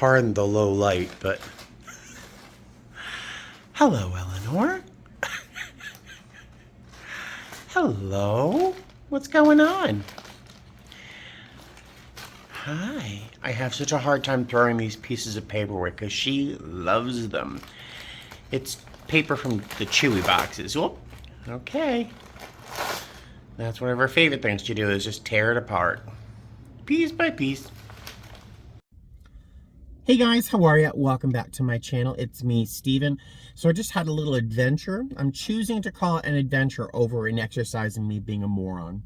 Pardon the low light, but hello, Eleanor. Hello. What's going on? Hi. I have such a hard time throwing these pieces of paper away because she loves them. It's paper from the Chewy boxes. Whoop. Okay. That's one of her favorite things to do is just tear it apart. Piece by piece. Hey guys, how are you? Welcome back to my channel. It's me, Steven. So I just had a little adventure. I'm choosing to call it an adventure over an exercise in me being a moron.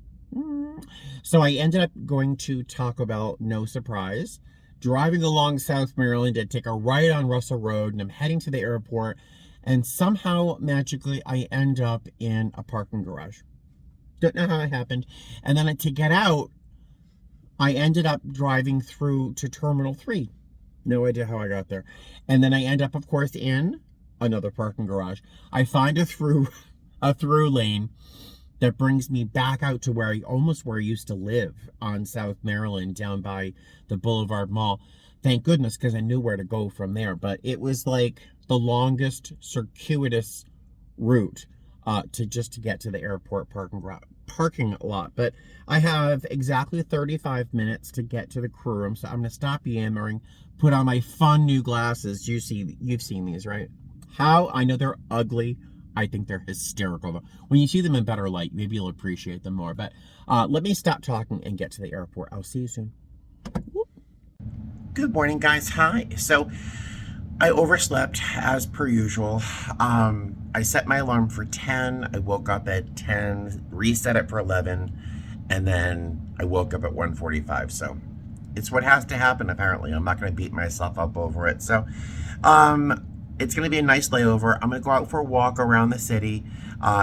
So I ended up going to Taco Bell, no surprise, driving along South Maryland to take a right on Russell Road, and I'm heading to the airport, and somehow, magically, I end up in a parking garage. Don't know how it happened. And then to get out, I ended up driving through to Terminal 3. No idea how I got there. And then I end up, of course, in another parking garage. I find a through lane that brings me back out to where I used to live on South Maryland, down by the Boulevard Mall. Thank goodness, because I knew where to go from there. But it was like the longest circuitous route to get to the airport parking lot. But I have exactly 35 minutes to get to the crew room, so I'm going to stop yammering, put on my fun new glasses. You've seen these, right? How? I know they're ugly. I think they're hysterical, though. When you see them in better light, maybe you'll appreciate them more. But let me stop talking and get to the airport. I'll see you soon. Whoop. Good morning, guys. Hi. So I overslept as per usual. I set my alarm for 10. I woke up at 10, reset it for 11, and then I woke up at 1:45. So it's what has to happen, apparently. I'm not going to beat myself up over it. So it's going to be a nice layover. I'm going to go out for a walk around the city,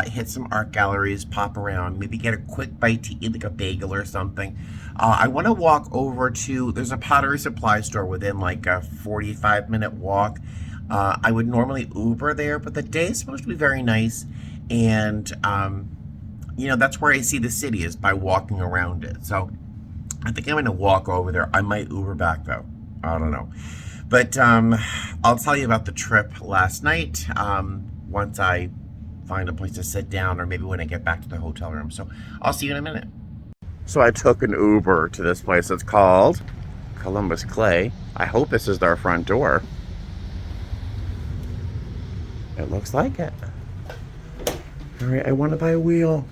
hit some art galleries, pop around, maybe get a quick bite to eat, like a bagel or something. I want to walk over to, there's a Pottery supply store within like a 45-minute walk. I would normally Uber there, but the day is supposed to be very nice. And, you know, that's where I see the city, is by walking around it. So I think I'm going to walk over there. I might Uber back, though. I don't know. But I'll tell you about the trip last night once I find a place to sit down, or maybe when I get back to the hotel room. So I'll see you in a minute. So I took an Uber to this place. It's called Columbus Clay. I hope this is their front door. It looks like it. All right, I want to buy a wheel.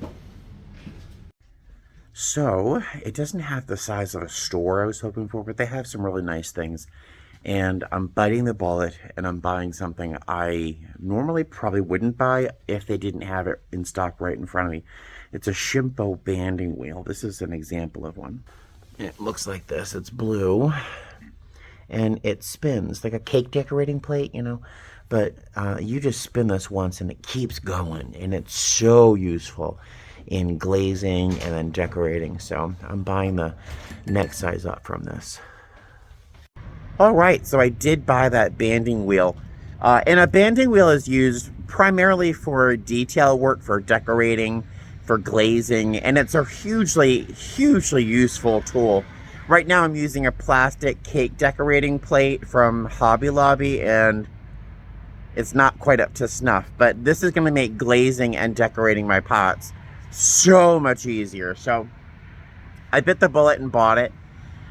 So it doesn't have the size of a store I was hoping for, but they have some really nice things. And I'm biting the bullet, and I'm buying something I normally probably wouldn't buy if they didn't have it in stock right in front of me. It's a Shimpo banding wheel. This is an example of one. It looks like this. It's blue, and it spins like a cake decorating plate, you know. But you just spin this once, and it keeps going, and it's so useful in glazing and then decorating. So I'm buying the next size up from this. All right, so I did buy that banding wheel. And a banding wheel is used primarily for detail work, for decorating, for glazing, and it's a hugely, hugely useful tool. Right now I'm using a plastic cake decorating plate from Hobby Lobby, and it's not quite up to snuff, but this is gonna make glazing and decorating my pots so much easier. So I bit the bullet and bought it.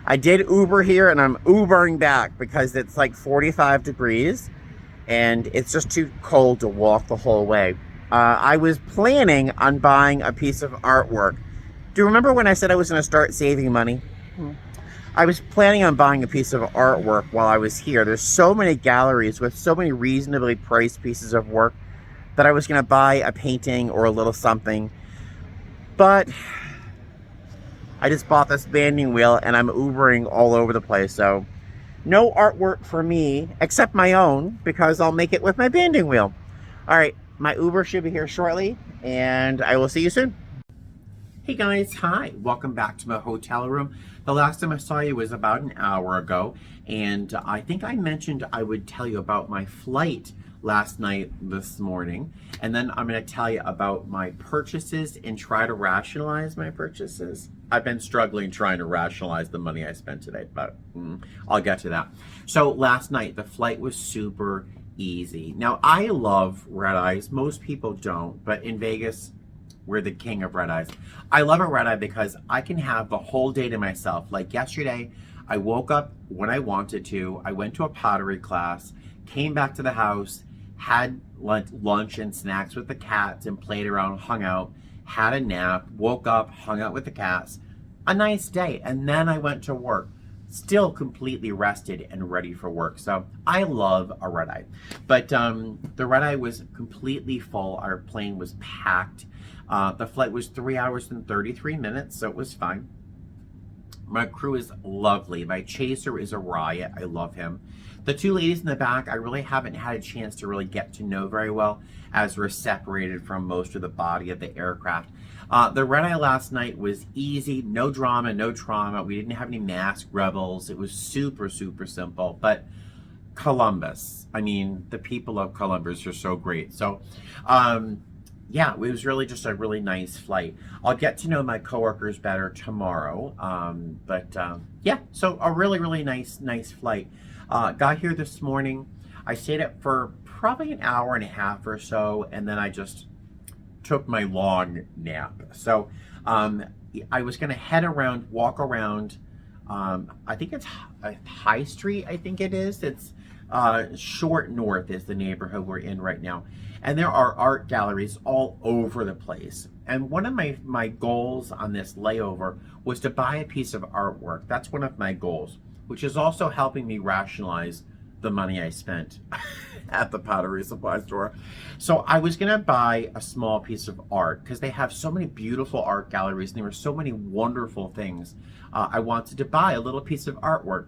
I did Uber here, and I'm Ubering back because it's like 45 degrees and it's just too cold to walk the whole way. I was planning on buying a piece of artwork. Do you remember when I said I was going to start saving money? I was planning on buying a piece of artwork while I was here. There's so many galleries with so many reasonably priced pieces of work that I was going to buy a painting or a little something. But I just bought this banding wheel, and I'm Ubering all over the place. So no artwork for me, except my own, because I'll make it with my banding wheel. All right, my Uber should be here shortly, and I will see you soon. Hey guys, hi. Welcome back to my hotel room. The last time I saw you was about an hour ago, and I think I mentioned I would tell you about my flight last night, this morning, and then I'm going to tell you about my purchases and try to rationalize my purchases. I've been struggling trying to rationalize the money I spent today, but I'll get to that. So last night, the flight was super easy. Now, I love red eyes. Most people don't, but in Vegas, we're the king of red eyes. I love a red eye because I can have the whole day to myself. Like yesterday, I woke up when I wanted to. I went to a pottery class, came back to the house, had lunch and snacks with the cats and played around, hung out, had a nap, woke up, hung out with the cats. A nice day. And then I went to work, still completely rested and ready for work. So I love a red eye. But the red eye was completely full. Our plane was packed. The flight was 3 hours and 33 minutes, so it was fine. My crew is lovely. My chaser is a riot. I love him. The two ladies in the back, I really haven't had a chance to really get to know very well, as we're separated from most of the body of the aircraft. The red eye last night was easy, no drama, no trauma. We didn't have any masked rebels. It was super, super simple. But Columbus, I mean, the people of Columbus are so great. So, yeah, it was really just a really nice flight. I'll get to know my coworkers better tomorrow. Yeah, so a really, really nice flight. Got here this morning. I stayed up for probably an hour and a half or so, and then I just took my long nap. So I was going to head around, walk around. I think it's High Street, I think it is. It's Short North is the neighborhood we're in right now. And there are art galleries all over the place. And one of my goals on this layover was to buy a piece of artwork. That's one of my goals, which is also helping me rationalize the money I spent at the pottery supply store. So I was gonna buy a small piece of art because they have so many beautiful art galleries and there were so many wonderful things. I wanted to buy a little piece of artwork.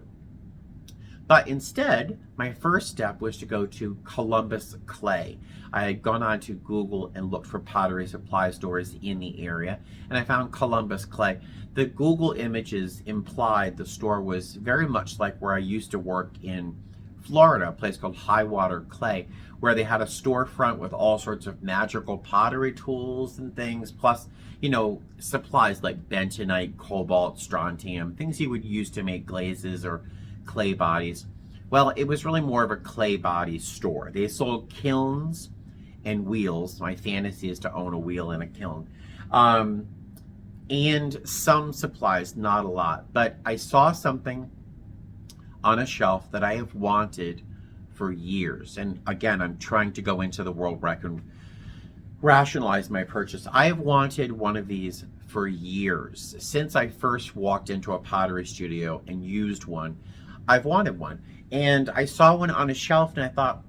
But instead, my first step was to go to Columbus Clay. I had gone on to Google and looked for pottery supply stores in the area, and I found Columbus Clay. The Google images implied the store was very much like where I used to work in Florida, a place called Highwater Clay, where they had a storefront with all sorts of magical pottery tools and things, plus, you know, supplies like bentonite, cobalt, strontium, things you would use to make glazes or clay bodies. Well, it was really more of a clay body store. They sold kilns and wheels. My fantasy is to own a wheel and a kiln. And some supplies, not a lot. But I saw something on a shelf that I have wanted for years. And again, I'm trying to go into the world where I can rationalize my purchase. I have wanted one of these for years. Since I first walked into a pottery studio and used one, I've wanted one. And I saw one on a shelf and I thought,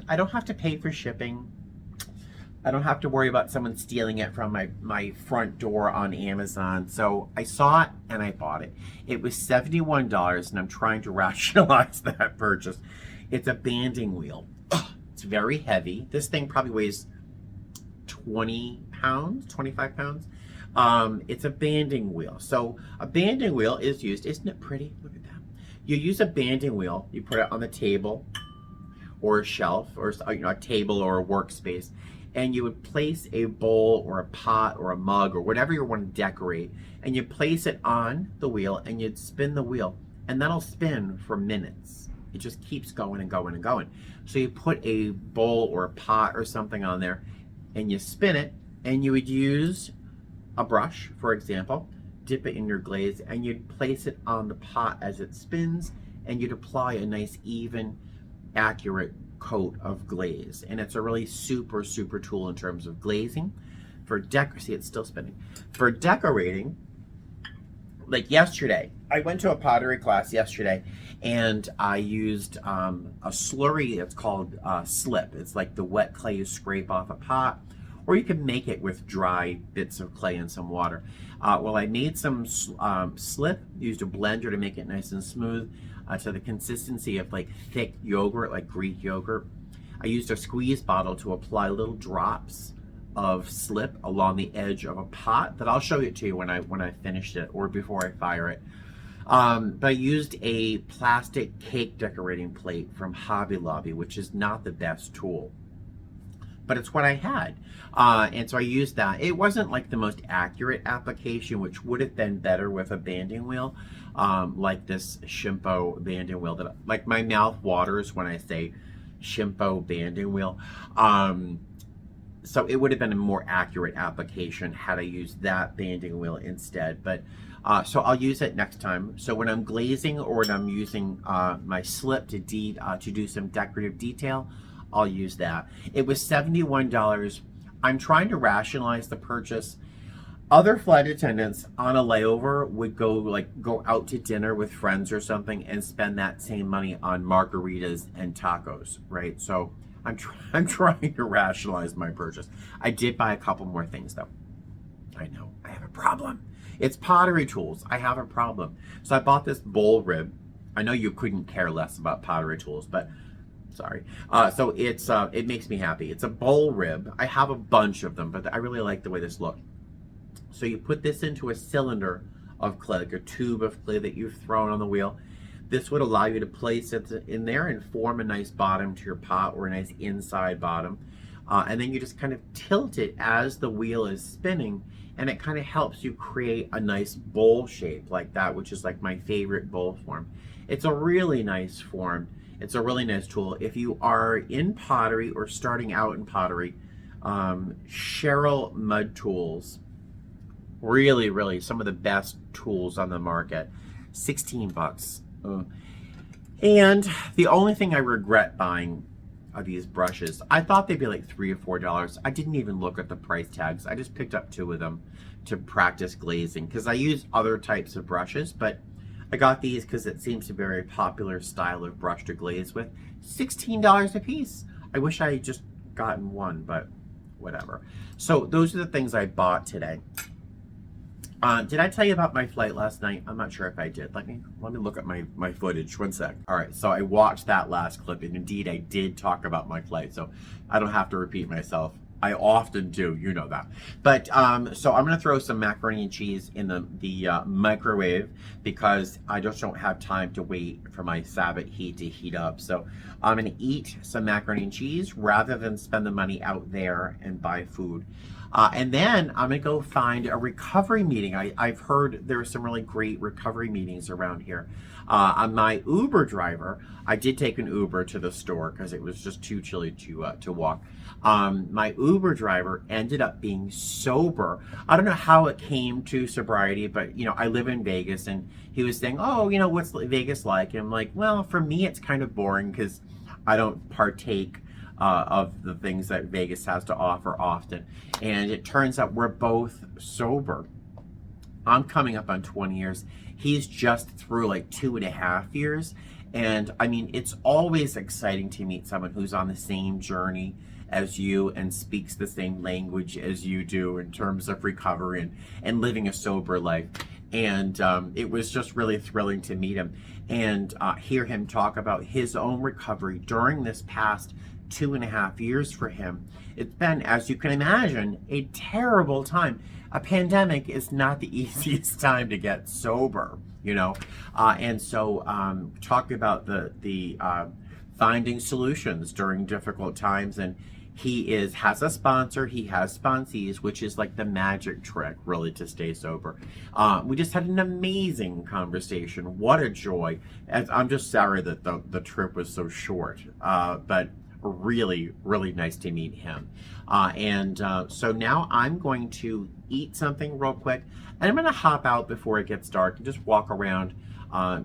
I don't have to pay for shipping. I don't have to worry about someone stealing it from my front door on Amazon. So I saw it and I bought it. It was $71 and I'm trying to rationalize that purchase. It's a banding wheel. It's very heavy. This thing probably weighs 20 pounds, 25 pounds. It's a banding wheel. So a banding wheel is used, isn't it pretty? Look at that. You use a banding wheel, you put it on the table or a shelf or a table or a workspace, and you would place a bowl or a pot or a mug or whatever you want to decorate, and you place it on the wheel and you'd spin the wheel, and that'll spin for minutes. It just keeps going and going and going. So you put a bowl or a pot or something on there and you spin it, and you would use a brush, for example, dip it in your glaze, and you'd place it on the pot as it spins, and you'd apply a nice, even, accurate coat of glaze. And it's a really super, super tool in terms of glazing. For see, it's still spinning. For decorating, like yesterday, I went to a pottery class yesterday, and I used a slurry. It's called slip. It's like the wet clay you scrape off a pot, or you can make it with dry bits of clay and some water. Well, I made some slip, used a blender to make it nice and smooth to the consistency of like thick yogurt, like Greek yogurt. I used a squeeze bottle to apply little drops of slip along the edge of a pot that I'll show it to you when I finished it or before I fire it. But I used a plastic cake decorating plate from Hobby Lobby, which is not the best tool. but it's what I had. And so I used that. It wasn't like the most accurate application, which would have been better with a banding wheel, like this Shimpo banding wheel that, like, my mouth waters when I say Shimpo banding wheel. So it would have been a more accurate application had I used that banding wheel instead. But so I'll use it next time. So when I'm glazing or when I'm using my slip to do some decorative detail, I'll use that. It was $71. I'm trying to rationalize the purchase. Other flight attendants on a layover would go out to dinner with friends or something and spend that same money on margaritas and tacos, right? So I'm trying to rationalize my purchase. I did buy a couple more things though. I know, I have a problem. It's pottery tools. I have a problem. So I bought this bowl rib. I know you couldn't care less about pottery tools, but sorry. So it makes me happy. It's a bowl rib. I have a bunch of them, but I really like the way this looked. So you put this into a cylinder of clay, like a tube of clay that you've thrown on the wheel. This would allow you to place it in there and form a nice bottom to your pot, or a nice inside bottom. And then you just kind of tilt it as the wheel is spinning, and it kind of helps you create a nice bowl shape like that, which is like my favorite bowl form. It's a really nice form. It's a really nice tool. If you are in pottery or starting out in pottery, Cheryl Mud Tools, really some of the best tools on the market. 16 bucks. And the only thing I regret buying are these brushes. I thought they'd be like $3 or $4. I didn't even look at the price tags. I just picked up 2 of them to practice glazing, because I use other types of brushes, but I got these because it seems to be a very popular style of brush to glaze with. $16 a piece. I wish I had just gotten one, but whatever. So those are the things I bought today. Did I tell you about my flight last night? I'm not sure if I did. Let me look at my footage. One sec. All right, so I watched that last clip, and indeed I did talk about my flight, so I don't have to repeat myself. I often do, you know that. But so I'm gonna throw some macaroni and cheese in the microwave, because I just don't have time to wait for my Sabbath heat to heat up. So I'm gonna eat some macaroni and cheese rather than spend the money out there and buy food. And then I'm gonna go find a recovery meeting. I've heard there are some really great recovery meetings around here. On my Uber driver, I did take an Uber to the store because it was just too chilly to walk. My Uber driver ended up being sober. I don't know how it came to sobriety, but I live in Vegas, and he was saying, oh, what's Vegas like? And I'm like, well, for me, it's kind of boring because I don't partake of the things that Vegas has to offer often. And it turns out we're both sober. I'm coming up on 20 years. He's just through like 2.5 years. And I mean, it's always exciting to meet someone who's on the same journey as you and speaks the same language as you do in terms of recovery and living a sober life. And it was just really thrilling to meet him and hear him talk about his own recovery during this past 2.5 years for him. It's been, as you can imagine, a terrible time. A pandemic is not the easiest time to get sober, and so talking about the finding solutions during difficult times. And he has a sponsor, he has sponsees, which is like the magic trick really to stay sober. We just had an amazing conversation. What a joy. I'm just sorry that the trip was so short, but really nice to meet him. So now I'm going to eat something real quick, and I'm going to hop out before it gets dark and just walk around,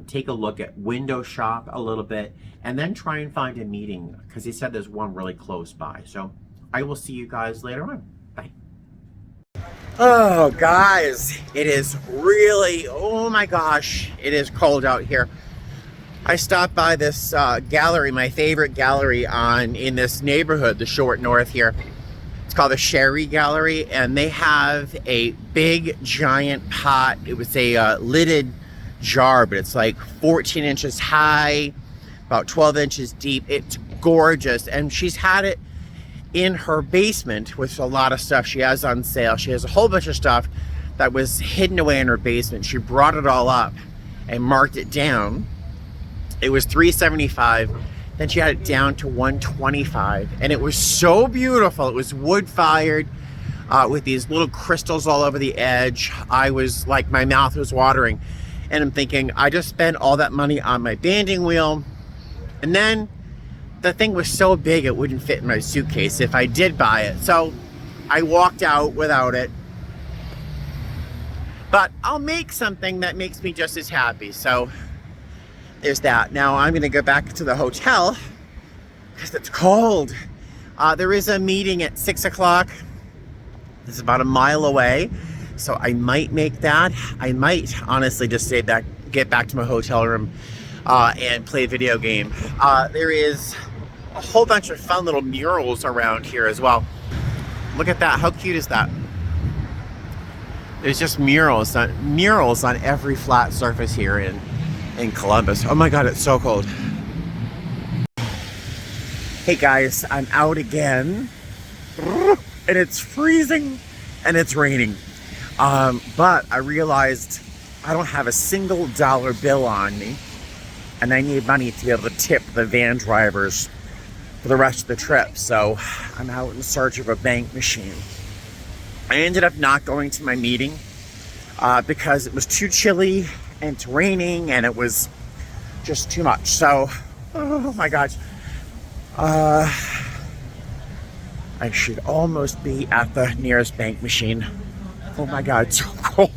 take a look at window shop a little bit, and then try and find a meeting, because he said there's one really close by. So I will see you guys later on. Bye. Oh guys, it is really, oh my gosh, it is cold out here. I stopped by this gallery, my favorite gallery in this neighborhood, the Short North here. It's called the Sherry Gallery, and they have a big giant pot. It was a lidded jar, but it's like 14 inches high, about 12 inches deep. It's gorgeous, and she's had it in her basement with a lot of stuff she has on sale. She has a whole bunch of stuff that was hidden away in her basement. She brought it all up and marked it down. It was $375. Then she had it down to 125, and it was so beautiful. It was wood-fired with these little crystals all over the edge. I was like, my mouth was watering, and I'm thinking, I just spent all that money on my banding wheel, and then the thing was so big it wouldn't fit in my suitcase if I did buy it. So I walked out without it. But I'll make something that makes me just as happy. So there's that. Now I'm going to go back to the hotel because it's cold. There is a meeting at 6 o'clock. It's about a mile away. So I might make that. I might honestly just stay back, get back to my hotel room and play a video game. There is a whole bunch of fun little murals around here as well. Look at that. How cute is that? There's just murals on every flat surface here in Columbus. Oh my God, it's so cold. Hey guys, I'm out again. And it's freezing and it's raining. But I realized I don't have a single dollar bill on me. And I need money to be able to tip the van drivers for the rest of the trip. So I'm out in search of a bank machine. I ended up not going to my meeting because it was too chilly and it's raining and it was just too much. So, oh my gosh. I should almost be at the nearest bank machine. Oh my God, it's so cold.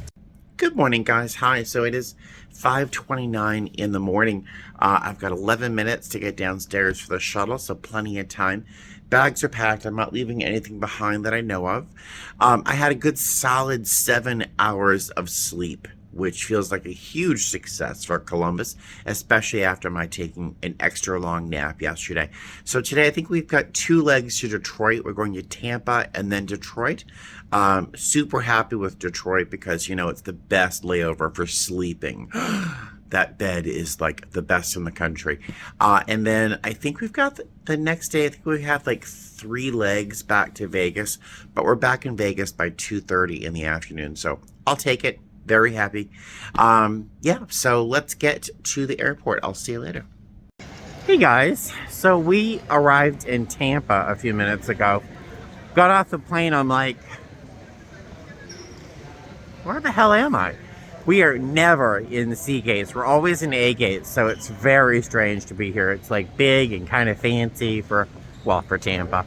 Good morning, guys. Hi. So it is 5:29 in the morning. I've got 11 minutes to get downstairs for the shuttle, so plenty of time. Bags are packed. I'm not leaving anything behind that I know of. I had a good solid 7 hours of sleep, which feels like a huge success for Columbus, especially after my taking an extra long nap yesterday. So today I think we've got 2 legs to Detroit. We're going to Tampa and then Detroit. Super happy with Detroit because, you know, it's the best layover for sleeping. That bed is like the best in the country. And then I think we've got the next day, I think we have like 3 legs back to Vegas, but we're back in Vegas by 2:30 in the afternoon. So I'll take it. Very happy. Yeah, so let's get to the airport. I'll see you later. Hey guys, so we arrived in Tampa a few minutes ago. Got off the plane, I'm like, where the hell am I? We are never in the C gates. We're always in A gates, so it's very strange to be here. It's like big and kind of fancy for Tampa.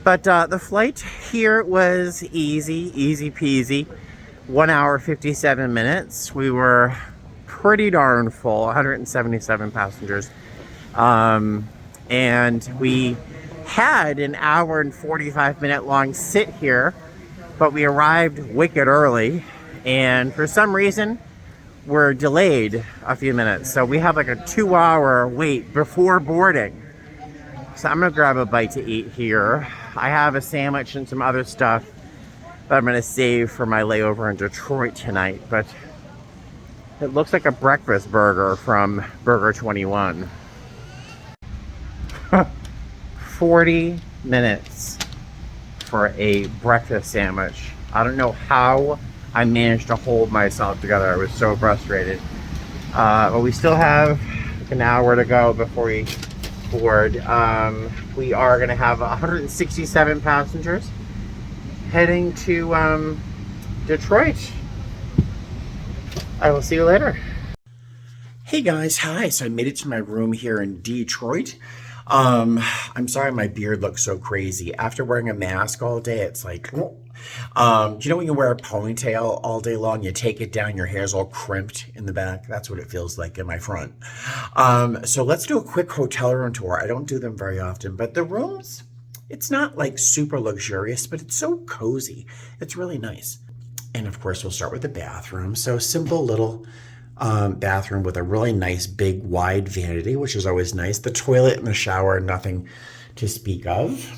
But the flight here was easy peasy. 1 hour, 57 minutes. We were pretty darn full, 177 passengers. And we had an hour and 45 minute long sit here, but we arrived wicked early. And for some reason, we're delayed a few minutes. So we have like a 2-hour wait before boarding. So I'm gonna grab a bite to eat here. I have a sandwich and some other stuff that I'm gonna save for my layover in Detroit tonight. But it looks like a breakfast burger from Burger 21. 40 minutes for a breakfast sandwich. I don't know how I managed to hold myself together. I was so frustrated. But we still have like an hour to go before we board. We are going to have 167 passengers heading to Detroit. I will see you later. Hey guys, hi. So I made it to my room here in Detroit. I'm sorry my beard looks so crazy. After wearing a mask all day, it's like, do you know when you wear a ponytail all day long, you take it down, your hair's all crimped in the back? That's what it feels like in my front. So let's do a quick hotel room tour. I don't do them very often, but the rooms, it's not like super luxurious, but it's so cozy. It's really nice. And of course, we'll start with the bathroom. So simple little bathroom with a really nice big wide vanity, which is always nice. The toilet and the shower, nothing to speak of.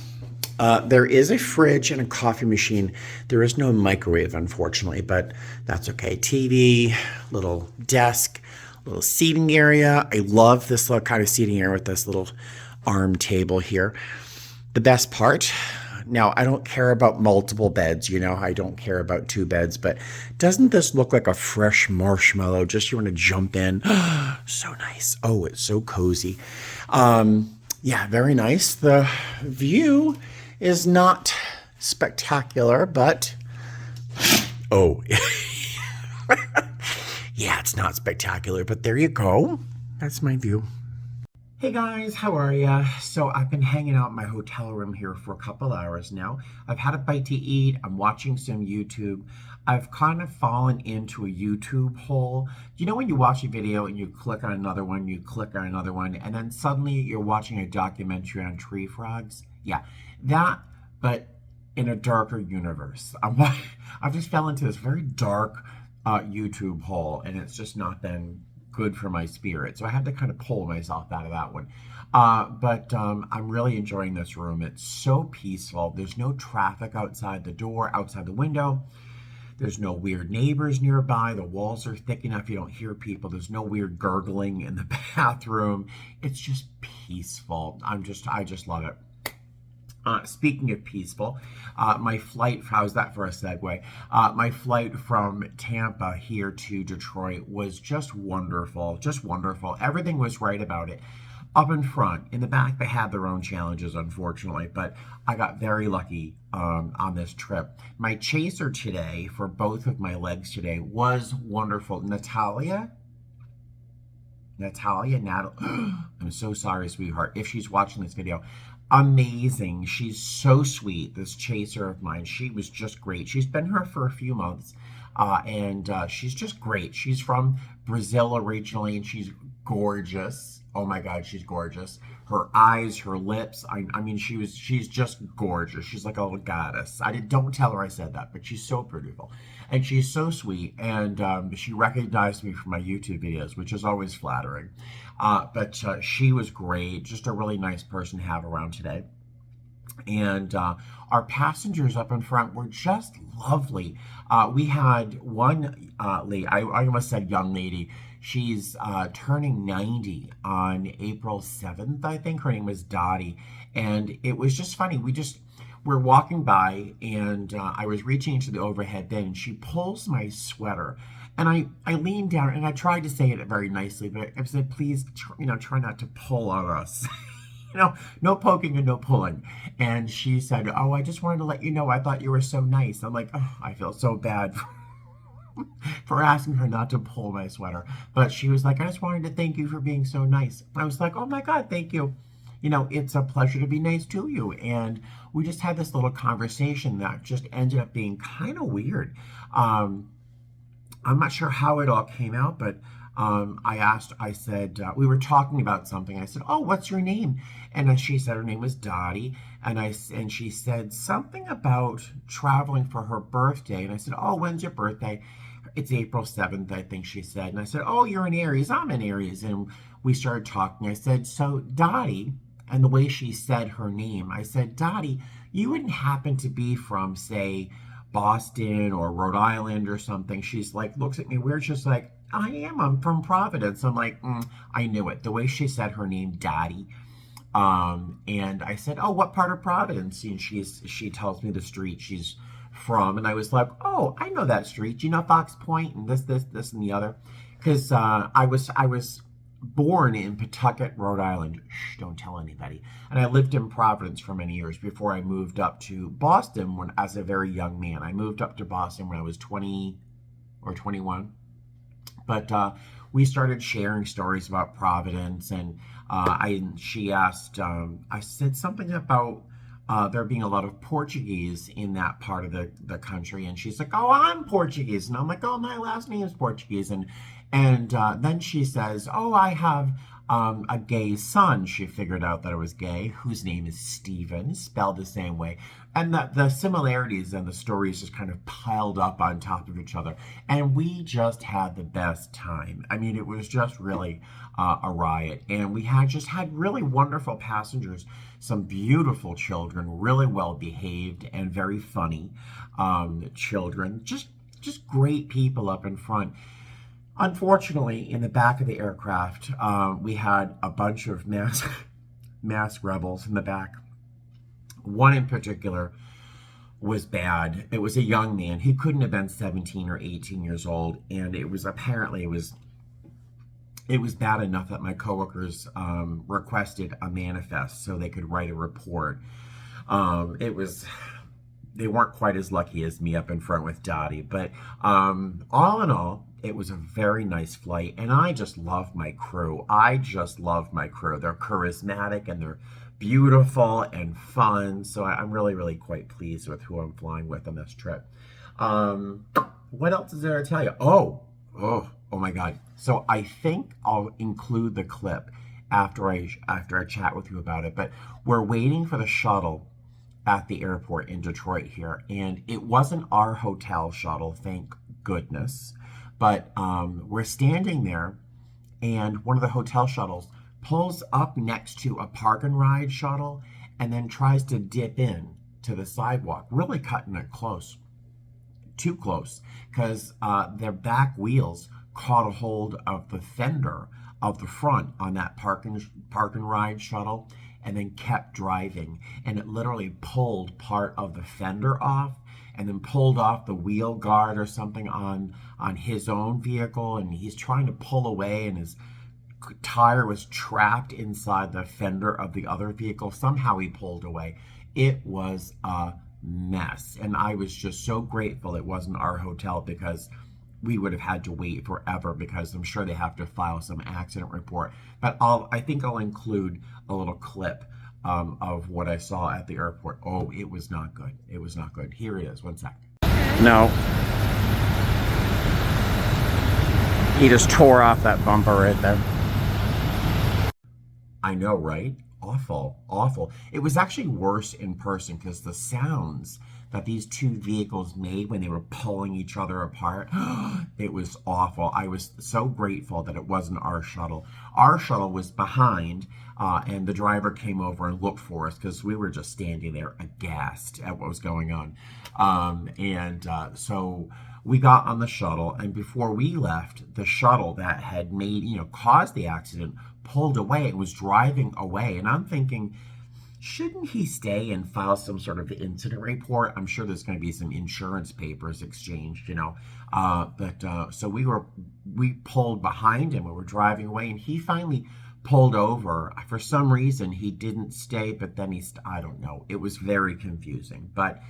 There is a fridge and a coffee machine. There is no microwave, unfortunately, but that's okay. TV, little desk, little seating area. I love this little kind of seating area with this little arm table here. The best part, now I don't care about multiple beds, you know, I don't care about 2 beds, but doesn't this look like a fresh marshmallow? Just you want to jump in. So nice. Oh, it's so cozy. Yeah, very nice. The view is not spectacular, but oh, yeah, it's not spectacular, but there you go. That's my view. Hey guys, how are ya? So I've been hanging out in my hotel room here for a couple hours now. I've had a bite to eat. I'm watching some YouTube. I've kind of fallen into a YouTube hole. You know when you watch a video and you click on another one, you click on another one, and then suddenly you're watching a documentary on tree frogs? Yeah, that, but in a darker universe. I've just fell into this very dark YouTube hole, and it's just not been good for my spirit. So I had to kind of pull myself out of that one. But I'm really enjoying this room. It's so peaceful. There's no traffic outside the door, outside the window. There's no weird neighbors nearby. The walls are thick enough you don't hear people. There's no weird gurgling in the bathroom. It's just peaceful. I just love it. Speaking of peaceful, my flight, how's that for a segue? My flight from Tampa here to Detroit was just wonderful, just wonderful. Everything was right about it. Up in front, in the back, they had their own challenges, unfortunately, but I got very lucky on this trip. My chaser today, for both of my legs today, was wonderful. Natalia, I'm so sorry, sweetheart, if she's watching this video. Amazing. She's so sweet, this chaser of mine. She was just great. She's been here for a few months, and she's just great. She's from Brazil originally, and she's gorgeous. Oh my God, she's gorgeous. Her eyes, her lips. I mean, she's just gorgeous. She's like a little goddess. Don't tell her I said that, but she's so beautiful. And she's so sweet. And she recognized me from my YouTube videos, which is always flattering. But she was great. Just a really nice person to have around today. And our passengers up in front were just lovely. We had one lady, I almost said young lady. She's turning 90 on April 7th, I think. Her name was Dottie. And it was just funny. We're walking by, and I was reaching into the overhead bin, and she pulls my sweater. And I leaned down, and I tried to say it very nicely, but I said, please, try not to pull on us. No poking and no pulling. And she said, oh, I just wanted to let you know, I thought you were so nice. I'm like, oh, I feel so bad for asking her not to pull my sweater. But she was like, I just wanted to thank you for being so nice. I was like, oh my God, thank you. It's a pleasure to be nice to you. And we just had this little conversation that just ended up being kind of weird. I'm not sure how it all came out, but I said, we were talking about something. I said, oh, what's your name? And then she said her name was Dottie. And she said something about traveling for her birthday. And I said, oh, when's your birthday? It's April 7th, I think she said. And I said, oh, you're in Aries. I'm in Aries. And we started talking. I said, so Dottie, and the way she said her name, I said, Dottie, you wouldn't happen to be from, say, Boston or Rhode Island or something. She's like, looks at me weird. She's like, I'm from Providence. I'm like, I knew it. The way she said her name, Dottie. And I said, oh, what part of Providence? And she tells me the street she's from. And I was like, oh, I know that street. Do you know Fox Point and this, and the other? Because I was born in Pawtucket, Rhode Island. Shh, don't tell anybody. And I lived in Providence for many years before I moved up to Boston as a very young man. I moved up to Boston when I was 20 or 21. But we started sharing stories about Providence, and she asked, I said something about there being a lot of Portuguese in that part of the country, and she's like, oh, I'm Portuguese. And I'm like, oh, my last name is Portuguese. And then she says, oh, I have a gay son. She figured out that it was gay, whose name is Stephen, spelled the same way. And the similarities and the stories just kind of piled up on top of each other. And we just had the best time. I mean, it was just really a riot. And we just had really wonderful passengers, some beautiful children, really well behaved and very funny children, just great people up in front. Unfortunately, in the back of the aircraft, we had a bunch of mask rebels in the back. One in particular was bad. It was a young man. He couldn't have been 17 or 18 years old, and it was it was bad enough that my coworkers requested a manifest so they could write a report. It was, they weren't quite as lucky as me up in front with Dottie, but all in all, it was a very nice flight, and I just love my crew. I just love my crew. They're charismatic and they're beautiful and fun, so I'm really, really quite pleased with who I'm flying with on this trip. What else is there to tell you? Oh my God. So I think I'll include the clip after I chat with you about it, but we're waiting for the shuttle at the airport in Detroit here, and it wasn't our hotel shuttle, thank goodness, but we're standing there, and one of the hotel shuttles pulls up next to a park and ride shuttle and then tries to dip in to the sidewalk, really cutting it close, too close, because their back wheels caught a hold of the fender of the front on that park and ride shuttle, and then kept driving, and it literally pulled part of the fender off and then pulled off the wheel guard or something on his own vehicle, and he's trying to pull away, and his tire was trapped inside the fender of the other vehicle. Somehow he pulled away. It was a mess, and I was just so grateful it wasn't our hotel, because we would have had to wait forever, because I'm sure they have to file some accident report. But I think I'll include a little clip of what I saw at the airport. Oh, it was not good. It was not good. Here it is. One sec. No. He just tore off that bumper right there. I know, right? Awful, awful. It was actually worse in person, because the sounds that these two vehicles made when they were pulling each other apart, it was awful. I was so grateful that it wasn't our shuttle. Our shuttle was behind, and the driver came over and looked for us, because we were just standing there aghast at what was going on. So we got on the shuttle, and before we left, the shuttle that had caused the accident pulled away. It was driving away, and I'm thinking, shouldn't he stay and file some sort of incident report? I'm sure there's going to be some insurance papers exchanged, so we pulled behind him. We were driving away, and he finally pulled over. For some reason, he didn't stay, but then I don't know. It was very confusing, but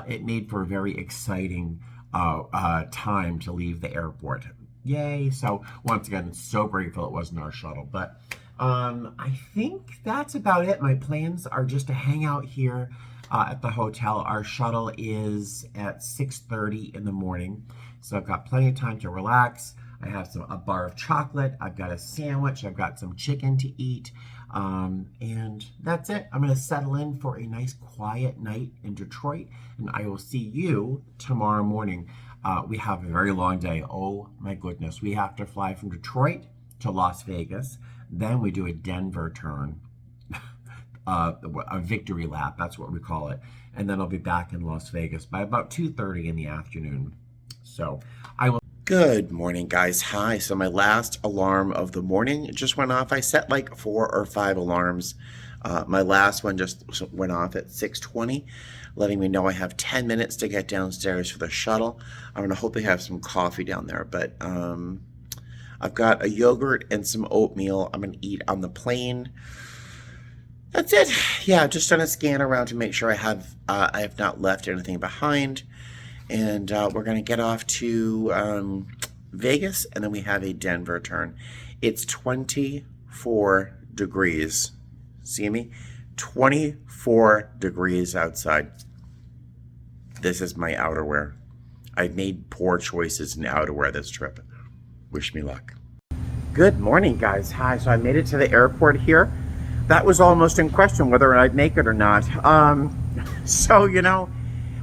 it made for a very exciting time to leave the airport. Yay. So once again, so grateful it wasn't our shuttle. But I think that's about it. My plans are just to hang out here at the hotel. Our shuttle is at 6:30 in the morning, so I've got plenty of time to relax. I have a bar of chocolate. I've got a sandwich. I've got some chicken to eat. And that's it. I'm going to settle in for a nice quiet night in Detroit, and I will see you tomorrow morning. We have a very long day. Oh my goodness. We have to fly from Detroit to Las Vegas. Then we do a Denver turn, a victory lap. That's what we call it. And then I'll be back in Las Vegas by about 2:30 in the afternoon. So I will. Good morning, guys. Hi. So my last alarm of the morning just went off. I set like 4 or 5 alarms. My last one just went off at 6:20, letting me know I have 10 minutes to get downstairs for the shuttle. I'm going to hope they have some coffee down there, but I've got a yogurt and some oatmeal I'm going to eat on the plane. That's it. Yeah, I've just done a scan around to make sure I have not left anything behind. And we're going to get off to Vegas, and then we have a Denver turn. It's 24 degrees. See me? 24 degrees outside. This is my outerwear. I've made poor choices in outerwear this trip. Wish me luck. Good morning, guys. Hi. So I made it to the airport here. That was almost in question whether I'd make it or not.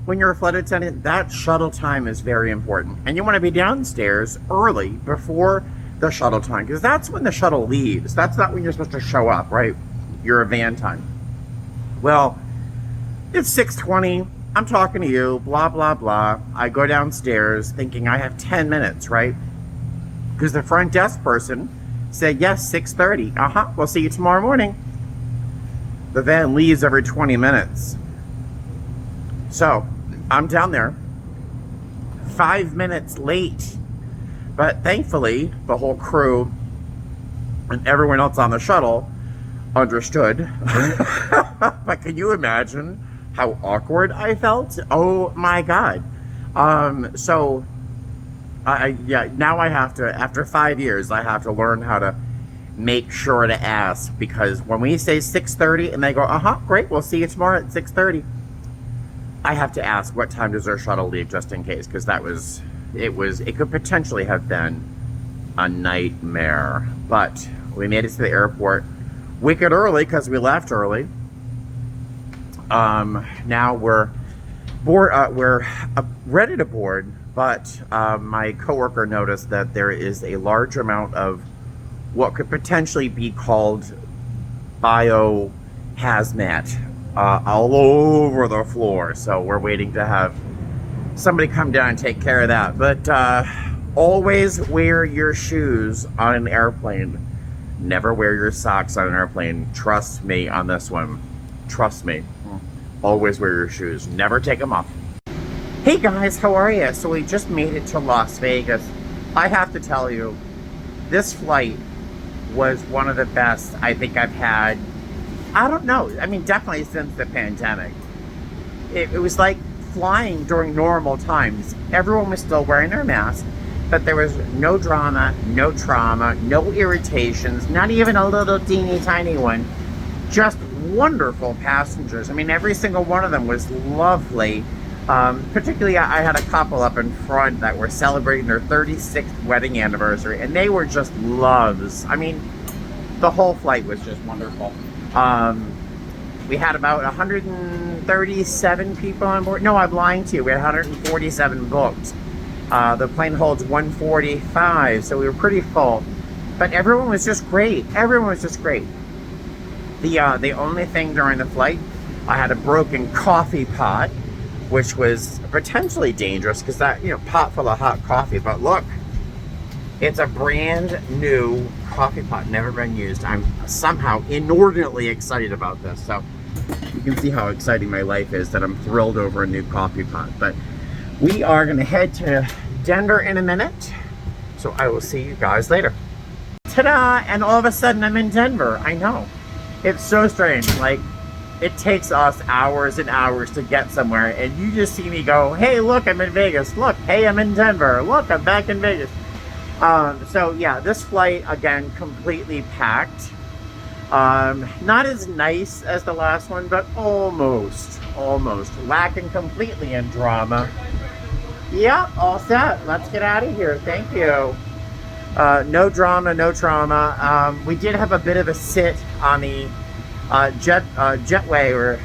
When you're a flight attendant, that shuttle time is very important. And you want to be downstairs early before the shuttle time, because that's when the shuttle leaves. That's not when you're supposed to show up, right? Your van time. Well, it's 6:20. I'm talking to you, blah, blah, blah. I go downstairs thinking I have 10 minutes, right? Because the front desk person said, yes, 6:30. We'll see you tomorrow morning. The van leaves every 20 minutes. So I'm down there 5 minutes late, but thankfully the whole crew And everyone else on the shuttle understood. But can you imagine how awkward I felt? Oh my God. So yeah, now I have to, after 5 years, I have to learn how to make sure to ask, because when we say 6:30 and they go, great, we'll see you tomorrow at 6:30, I have to ask, what time does our shuttle leave, just in case, because it could potentially have been a nightmare. But we made it to the airport wicked early because we left early. Now we're ready to board, but my coworker noticed that there is a large amount of what could potentially be called bio hazmat all over the floor. So we're waiting to have somebody come down and take care of that. But always wear your shoes on an airplane. Never wear your socks on an airplane. Trust me on this one. Trust me. Always wear your shoes. Never take them off. Hey guys, how are you? So we just made it to Las Vegas. I have to tell you, this flight was one of the best I think I've had. I don't know. I mean, definitely since the pandemic. It was like flying during normal times. Everyone was still wearing their mask, but there was no drama, no trauma, no irritations, not even a little teeny tiny one. Just wonderful passengers. I mean, every single one of them was lovely. Particularly, I had a couple up in front that were celebrating their 36th wedding anniversary, and they were just loves. I mean, the whole flight was just wonderful. We had about 137 people on board. No, I'm lying to you. We had 147 booked. The plane holds 145, so we were pretty full. But everyone was just great. Everyone was just great. The only thing during the flight, I had a broken coffee pot, which was potentially dangerous because that, pot full of hot coffee. But look, it's a brand new coffee pot, never been used. I'm somehow inordinately excited about this. So you can see how exciting my life is, that I'm thrilled over a new coffee pot. But we are going to head to Denver in a minute. So I will see you guys later. Ta-da! And all of a sudden I'm in Denver. I know. It's so strange. Like, it takes us hours and hours to get somewhere, and you just see me go, hey, look, I'm in Vegas. Look, hey, I'm in Denver. Look, I'm back in Vegas. So yeah, this flight, again, completely packed. Not as nice as the last one, but almost. Lacking completely in drama. Yeah, all set. Let's get out of here. Thank you. No drama, no trauma. We did have a bit of a sit on the jetway or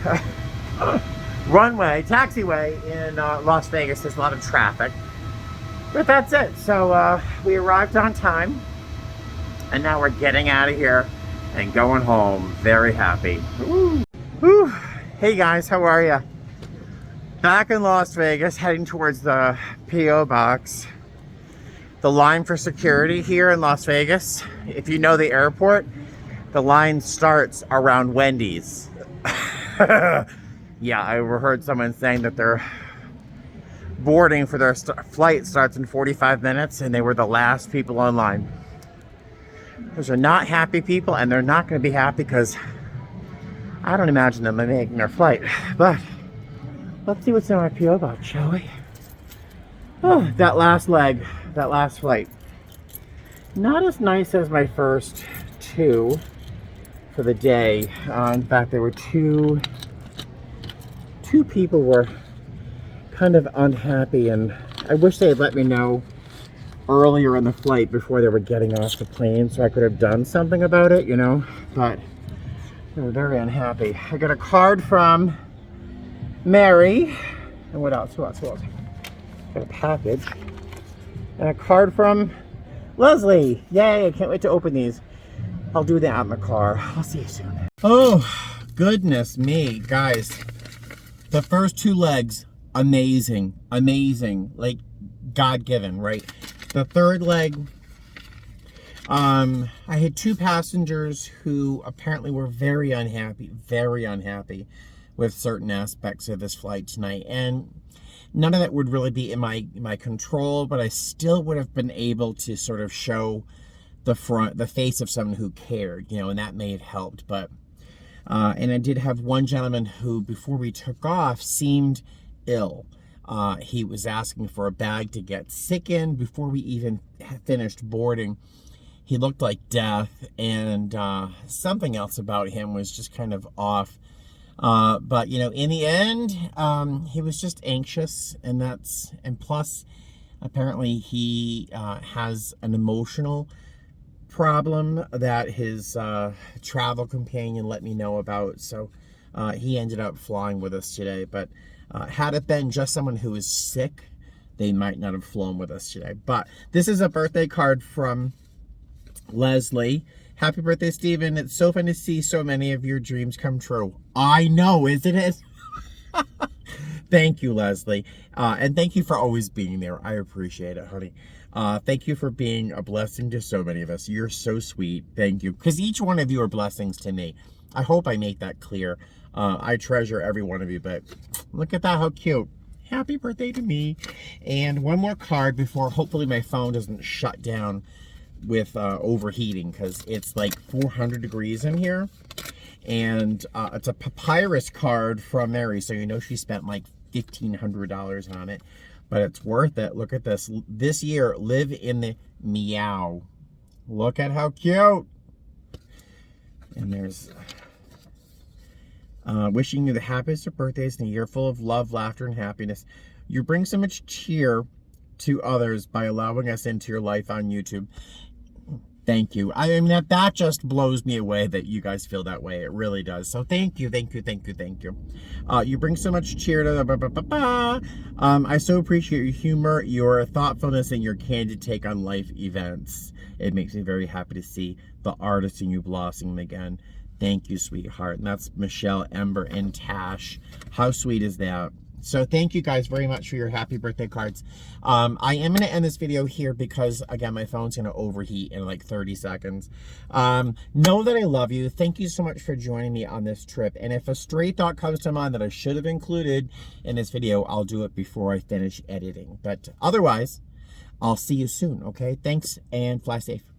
runway, taxiway in Las Vegas. There's a lot of traffic. But that's it. So we arrived on time, and now we're getting out of here and going home. Very happy. Woo. Woo. Hey guys, how are you? Back in Las Vegas, heading towards the P.O. box. The line for security here in Las Vegas, if you know the airport, the line starts around Wendy's. Yeah, I overheard someone saying that their boarding for their flight starts in 45 minutes, and they were the last people online. Those are not happy people, and they're not going to be happy because I don't imagine them making their flight. But let's see what's in our P.O. box, shall we? Oh, that last leg, that last flight. Not as nice as my first two for the day. In fact, there were two people were kind of unhappy, and I wish they had let me know earlier in the flight before they were getting off the plane so I could have done something about it, but they were very unhappy. I got a card from Mary, and what else? Who else? Got a package and a card from Leslie. Yay, I can't wait to open these. I'll do that in the car. I'll see you soon. Oh, goodness me, guys. The first two legs, amazing, like God-given, right? The third leg, I had two passengers who apparently were very unhappy with certain aspects of this flight tonight, and none of that would really be in my control, but I still would have been able to sort of show the face of someone who cared, and that may have helped. But and I did have one gentleman who, before we took off, seemed ill. He was asking for a bag to get sick in before we even finished boarding. He looked like death, and something else about him was just kind of off. But in the end, he was just anxious, and plus, apparently he has an emotional problem that his travel companion let me know about. So he ended up flying with us today. But had it been just someone who is sick, they might not have flown with us today. But this is a birthday card from Leslie. Happy birthday, Stephen. It's so fun to see so many of your dreams come true. I know, isn't it? Thank you, Leslie. And thank you for always being there. I appreciate it, honey. Thank you for being a blessing to so many of us. You're so sweet. Thank you. Because each one of you are blessings to me. I hope I make that clear. I treasure every one of you. But look at that. How cute. Happy birthday to me. And one more card before hopefully my phone doesn't shut down with overheating, because it's like 400 degrees in here. And it's a papyrus card from Mary, so she spent like $1,500 on it, but it's worth it. Look at this. This year, live in the meow. Look at how cute. And there's wishing you the happiest of birthdays in a year full of love, laughter, and happiness. You bring so much cheer to others by allowing us into your life on YouTube. Thank you. I mean, that just blows me away that you guys feel that way. It really does. So thank you, thank you, thank you, thank you. You bring so much cheer to the I so appreciate your humor, your thoughtfulness, and your candid take on life events. It makes me very happy to see the artist in you blossom again. Thank you, sweetheart. And that's Michelle, Ember, and Tash. How sweet is that? So thank you guys very much for your happy birthday cards. I am going to end this video here because, again, my phone's going to overheat in like 30 seconds. Know that I love you. Thank you so much for joining me on this trip. And if a stray thought comes to mind that I should have included in this video, I'll do it before I finish editing. But otherwise, I'll see you soon, okay? Thanks, and fly safe.